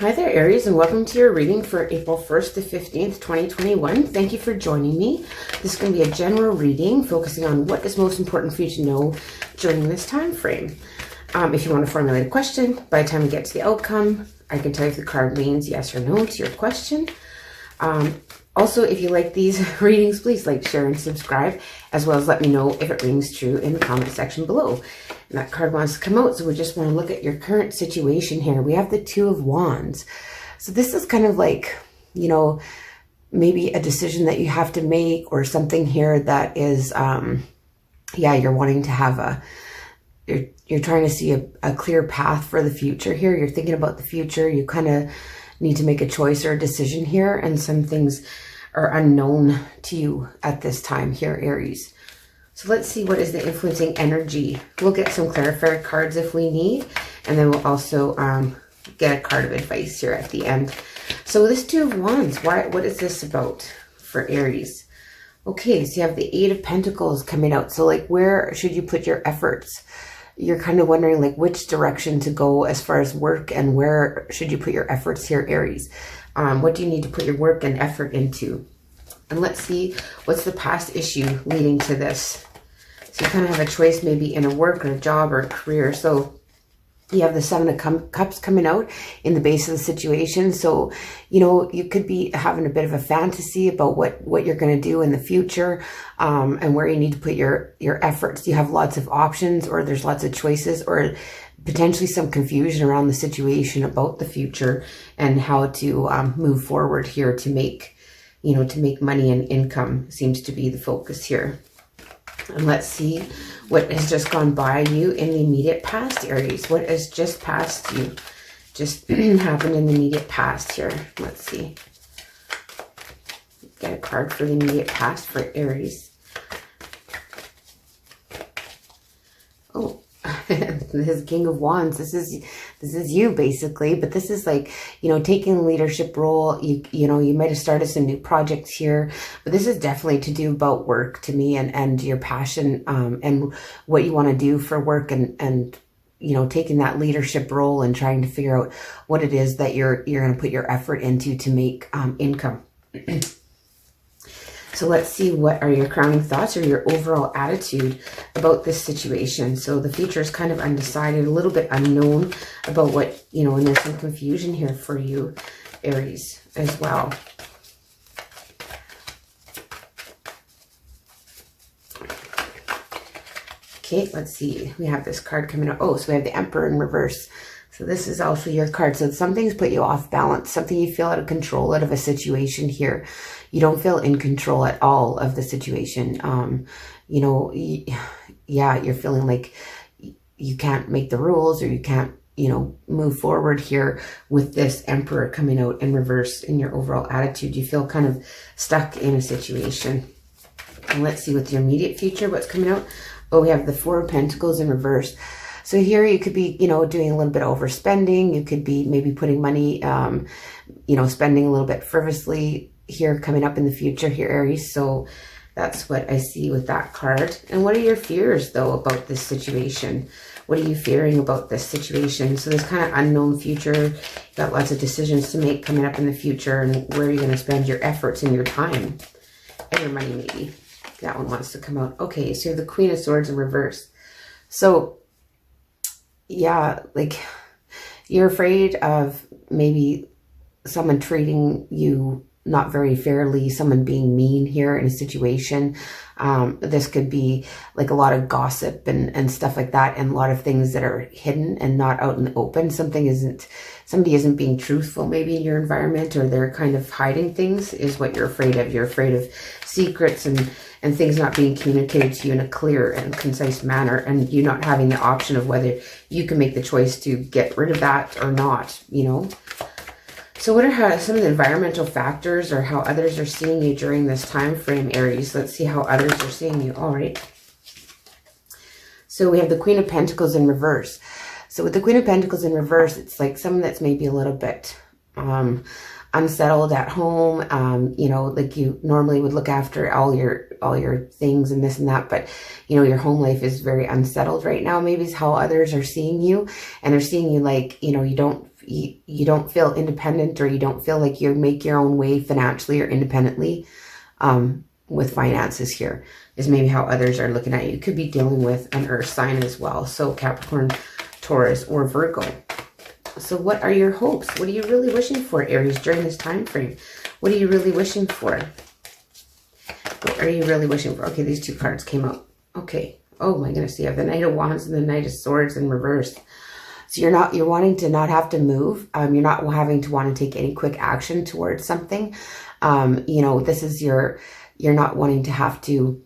Hi there, Aries, and welcome to your reading for April 1st to 15th, 2021. Thank you for joining me. This is going to be a general reading focusing on what is most important for you to know during this time frame. If you want to formulate a question, by the time we get to the outcome, I can tell you if the card means yes or no to your question. Also, if you like these readings, please like, share, and subscribe, as well as let me know if it rings true in the comment section below. And that card wants to come out, so we just want to look at your current situation here. We have the Two of Wands. So this is kind of like, you know, maybe a decision that you have to make, or something here that is, yeah, you're wanting to have you're trying to see a clear path for the future here. You're thinking about the future. You kind of need to make a choice or a decision here, and some things are unknown to you at this time here, Aries. So let's see what is the influencing energy. We'll get some clarifier cards if we need, and then we'll also get a card of advice here at the end. So this Two of Wands, what is this about for Aries? Okay, so you have the Eight of Pentacles coming out. So like, where should you put your efforts? You're kind of wondering like which direction to go as far as work, and where should you put your efforts here, Aries? What do you need to put your work and effort into? And let's see, what's the past issue leading to this? So you kind of have a choice maybe in a work or a job or a career. So you have the Seven of Cups coming out in the base of the situation. So, you know, you could be having a bit of a fantasy about what you're going to do in the future, and where you need to put your efforts. You have lots of options, or there's lots of choices, or potentially some confusion around the situation about the future and how to move forward here to make, you know, to make money and income seems to be the focus here. And let's see what has just gone by you in the immediate past, Aries. What has just passed you? Just happened in the immediate past here. Let's see. Get a card for the immediate past for Aries. Oh, this is King of Wands. This is you basically, but this is like, you know, taking a leadership role. You know, you might have started some new projects here, but this is definitely to do about work to me, and your passion, and what you want to do for work, and you know, taking that leadership role and trying to figure out what it is that you're going to put your effort into to make income. So let's see, what are your crowning thoughts or your overall attitude about this situation? So the future is kind of undecided, a little bit unknown about what, you know, and there's some confusion here for you, Aries, as well. Okay, let's see. We have this card coming up. Oh, so we have the Emperor in reverse. So this is also your card. So something's put you off balance, something you feel out of control out of a situation here. You don't feel in control at all of the situation. You know, yeah, you're feeling like you can't make the rules, or you can't, you know, move forward here with this Emperor coming out in reverse in your overall attitude. You feel kind of stuck in a situation. And let's see with your immediate future, what's coming out. Oh, we have the Four of Pentacles in reverse. So here you could be, you know, doing a little bit of overspending. You could be maybe putting money, you know, spending a little bit frivolously here coming up in the future here, Aries. So that's what I see with that card. And what are your fears, though, about this situation? What are you fearing about this situation? So this kind of unknown future, you've got lots of decisions to make coming up in the future, and where are you going to spend your efforts and your time and your money, maybe. That one wants to come out. Okay, so you have the Queen of Swords in reverse. So yeah, like you're afraid of maybe someone treating you not very fairly, someone being mean here in a situation. This could be like a lot of gossip and stuff like that, and a lot of things that are hidden and not out in the open. Somebody isn't being truthful maybe in your environment, or they're kind of hiding things, is what you're afraid of. You're afraid of secrets and things not being communicated to you in a clear and concise manner, and you not having the option of whether you can make the choice to get rid of that or not, you know. So what are some of the environmental factors, or how others are seeing you during this time frame, Aries? Let's see how others are seeing you. All right. So we have the Queen of Pentacles in reverse. So with the Queen of Pentacles in reverse, it's like someone that's maybe a little bit unsettled at home. You know, like you normally would look after all your things and this and that, but you know, your home life is very unsettled right now, maybe is how others are seeing you. And they're seeing you like, you know, you don't you don't feel independent, or you don't feel like you make your own way financially or independently with finances here, is maybe how others are looking at you. You could be dealing with an earth sign as well. So Capricorn, Taurus, or Virgo. So what are your hopes? What are you really wishing for, Aries, during this time frame? What are you really wishing for? What are you really wishing for? Okay, these two cards came out. Okay. Oh my goodness, you have the Knight of Wands and the Knight of Swords in reverse. So you're wanting to not have to move. You're not having to want to take any quick action towards something. You know, this is you're not wanting to have to,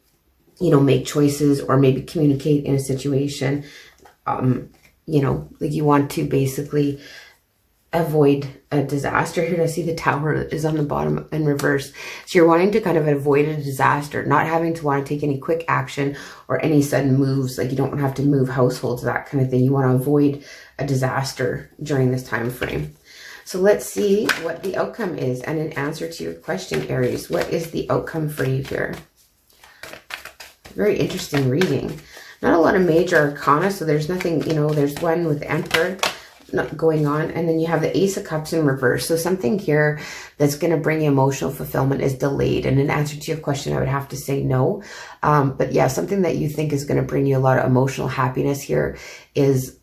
you know, make choices or maybe communicate in a situation. You know, like you want to basically avoid a disaster. Here I see the Tower is on the bottom in reverse. So you're wanting to kind of avoid a disaster, not having to want to take any quick action or any sudden moves. Like you don't have to move households, that kind of thing. You want to avoid a disaster during this time frame. So let's see what the outcome is. And in answer to your question, Aries, what is the outcome for you here? Very interesting reading. Not a lot of major arcana, so there's nothing, you know, there's one with the Emperor not going on, and then you have the Ace of Cups in reverse. So something here that's going to bring you emotional fulfillment is delayed. And in answer to your question, I would have to say no. But yeah, something that you think is going to bring you a lot of emotional happiness here is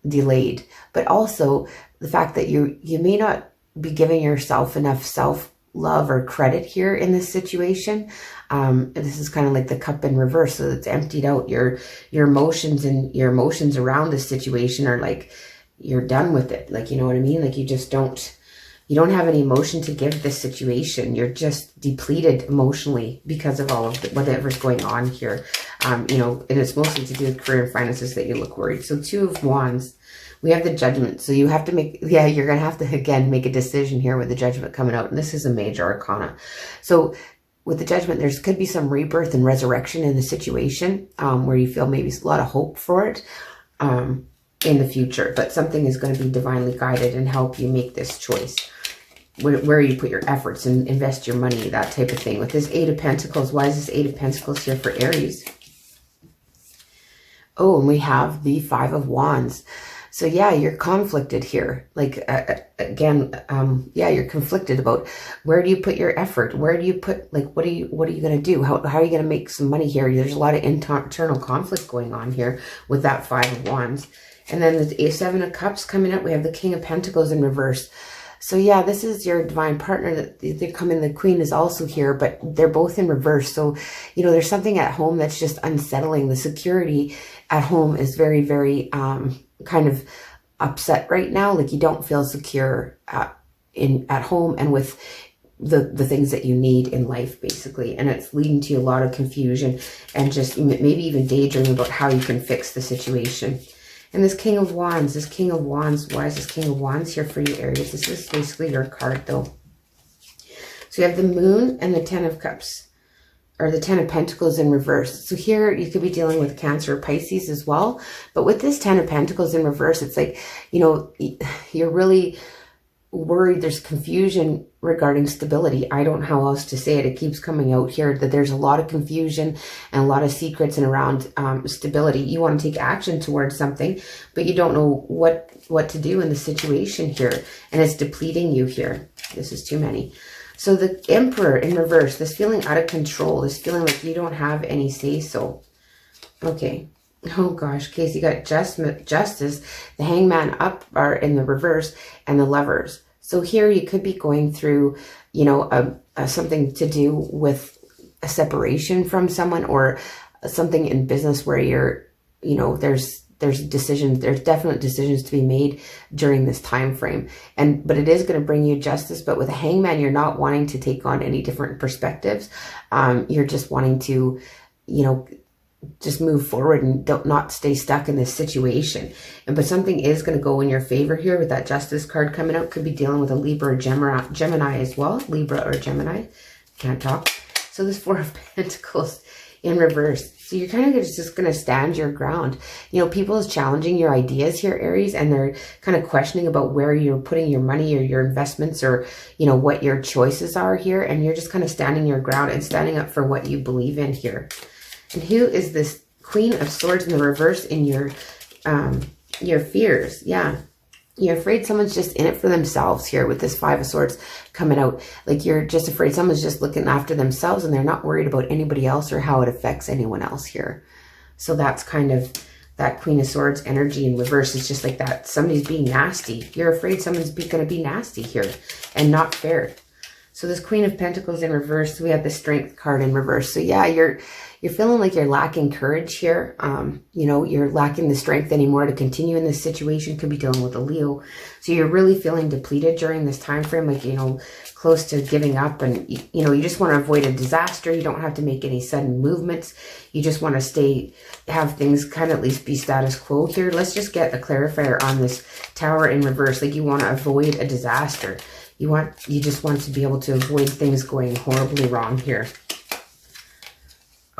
delayed. But also the fact that you may not be giving yourself enough self-love or credit here in this situation. This is kind of like the Cup in reverse, so it's emptied out. Your emotions and your emotions around this situation are like, you're done with it. Like, you know what I mean? Like you don't have any emotion to give this situation. You're just depleted emotionally because of all of whatever's going on here. You know, and it's mostly to do with career and finances that you look worried. So Two of Wands, we have the Judgment. So you have to make, yeah, you're going to have to, again, make a decision here with the Judgment coming out. And this is a major arcana. So with the Judgment, there could be some rebirth and resurrection in the situation where you feel maybe a lot of hope for it in the future. But something is going to be divinely guided and help you make this choice. Where you put your efforts and invest your money, that type of thing. With this Eight of Pentacles, why is this Eight of Pentacles here for Aries? Oh, and we have the Five of Wands. So yeah, you're conflicted here. Like, again, yeah, you're conflicted about where do you put your effort? Where do you put, like, what are you going to do? How are you going to make some money here? There's a lot of internal conflict going on here with that Five of Wands. And then the Seven of Cups coming up. We have the King of Pentacles in reverse. So yeah, this is your divine partner that they're coming. The Queen is also here, but they're both in reverse. So, you know, there's something at home that's just unsettling. The security at home is very, very kind of upset right now. Like you don't feel secure at home and with the things that you need in life, basically. And it's leading to a lot of confusion and just maybe even daydreaming about how you can fix the situation. And this King of Wands, why is this King of Wands here for you, Aries? This is basically your card, though. So you have the Moon and the Ten of Cups, or the Ten of Pentacles in reverse. So here you could be dealing with Cancer or Pisces as well. But with this Ten of Pentacles in reverse, it's like, you know, you're really worried. There's confusion regarding stability. I don't know how else to say it. It keeps coming out here that there's a lot of confusion and a lot of secrets and around stability. You want to take action towards something, but you don't know what to do in the situation here. And it's depleting you here. This is too many. So the Emperor in reverse, this feeling out of control, this feeling like you don't have any say-so. Okay. Oh gosh, okay, so you got Justice, the Hangman up are in the reverse, and the Lovers. So here you could be going through, you know, something to do with a separation from someone, or something in business where you're, you know, there's decisions, there's definite decisions to be made during this time frame. But it is going to bring you justice. But with a Hangman, you're not wanting to take on any different perspectives. You're just wanting to, you know, just move forward and not stay stuck in this situation. But something is going to go in your favor here with that Justice card coming out. Could be dealing with a Libra or Gemini as well. Libra or Gemini. Can't talk. So this Four of Pentacles in reverse. So you're kind of just going to stand your ground. You know, people is challenging your ideas here, Aries, and they're kind of questioning about where you're putting your money or your investments, or, you know, what your choices are here. And you're just kind of standing your ground and standing up for what you believe in here. And who is this Queen of Swords in the reverse in your fears? Yeah. You're afraid someone's just in it for themselves here with this Five of Swords coming out. Like you're just afraid someone's just looking after themselves and they're not worried about anybody else or how it affects anyone else here. So that's kind of that Queen of Swords energy in reverse. Is just like that. Somebody's being nasty. You're afraid someone's going to be nasty here and not fair. So this Queen of Pentacles in reverse, we have the Strength card in reverse. So yeah, you're feeling like you're lacking courage here. You know, you're lacking the strength anymore to continue in this situation. Could be dealing with a Leo. So you're really feeling depleted during this time frame, like, you know, close to giving up. And, you know, you just want to avoid a disaster. You don't have to make any sudden movements. You just want to have things kind of at least be status quo here. Let's just get a clarifier on this Tower in reverse. Like you want to avoid a disaster. You just want to be able to avoid things going horribly wrong here.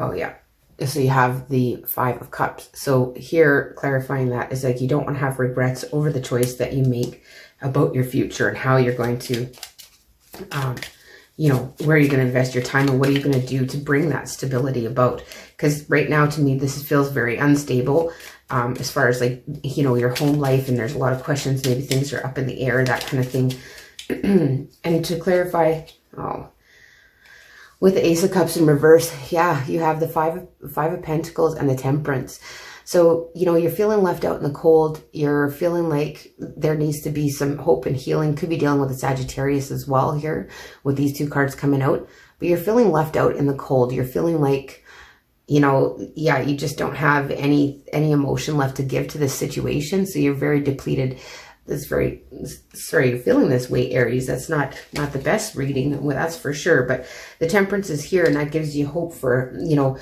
Oh, yeah. So you have the Five of Cups. So here, clarifying that is like you don't want to have regrets over the choice that you make about your future and how you're going to, you know, where you're going to invest your time and what are you going to do to bring that stability about. Because right now, to me, this feels very unstable as far as like, you know, your home life, and there's a lot of questions. Maybe things are up in the air, that kind of thing. And to clarify, with the Ace of Cups in reverse, yeah, you have the Five of Pentacles and the Temperance. So, you know, you're feeling left out in the cold. You're feeling like there needs to be some hope and healing. Could be dealing with a Sagittarius as well here with these two cards coming out. But you're feeling left out in the cold. You're feeling like, you know, yeah, you just don't have any emotion left to give to this situation. So you're very depleted. Sorry, you're feeling this way, Aries. That's not the best reading, well, that's for sure. But the Temperance is here, and that gives you hope for, you know,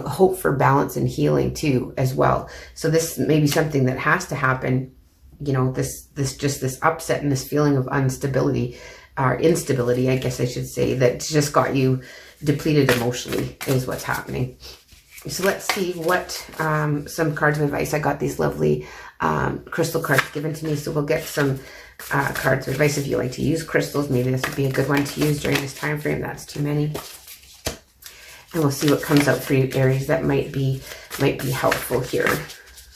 hope for balance and healing too, as well. So this may be something that has to happen. You know, this upset and this feeling of instability, I guess I should say, that just got you depleted emotionally is what's happening. So let's see what some cards of advice. I got these lovely crystal cards given to me, so we'll get some cards of advice. If you like to use crystals, maybe this would be a good one to use during this time frame. That's too many. And we'll see what comes out for you, Aries, that might be helpful here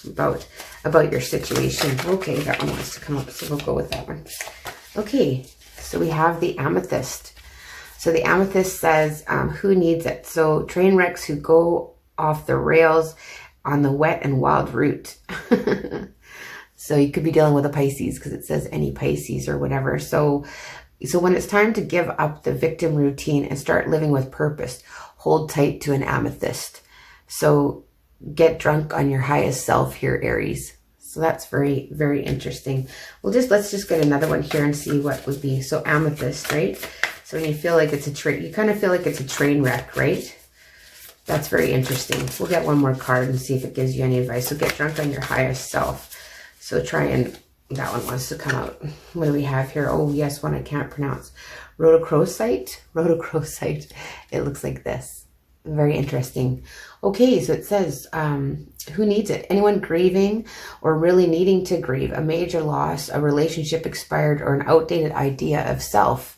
about your situation. Okay, that one wants to come up, so we'll go with that one. Okay, so we have the Amethyst. So the Amethyst says, who needs it? So train wrecks who go off the rails on the wet and wild route. So you could be dealing with a Pisces because it says any Pisces or whatever. So when it's time to give up the victim routine and start living with purpose, hold tight to an Amethyst. So get drunk on your highest self here, Aries. So that's very, very interesting. Let's just get another one here and see what would be. So Amethyst, right? So when you feel like it's a train, you kind of feel like it's a train wreck, right? That's very interesting. We'll get one more card and see if it gives you any advice. So get drunk on your highest self. So try and, that one wants to come out. What do we have here? Oh, yes, one I can't pronounce. Rhodochrosite. Rhodochrosite. It looks like this. Very interesting. Okay, so it says, who needs it? Anyone grieving or really needing to grieve a major loss, a relationship expired, or an outdated idea of self.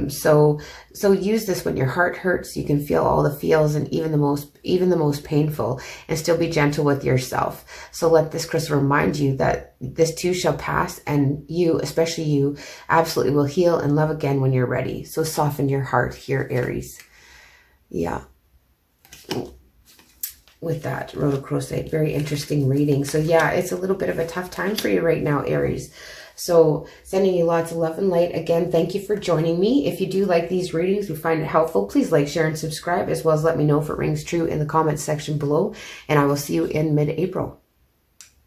So use this when your heart hurts. You can feel all the feels and even the most painful, and still be gentle with yourself. So let this crystal remind you that this too shall pass, and you, especially you, absolutely will heal and love again when you're ready. So soften your heart here, Aries. Yeah. With that rhodochrosite, very interesting reading. So yeah, it's a little bit of a tough time for you right now, Aries. So sending you lots of love and light. Again, thank you for joining me. If you do like these readings, you find it helpful, please like, share, and subscribe, as well as let me know if it rings true in the comments section below. And I will see you in mid-April.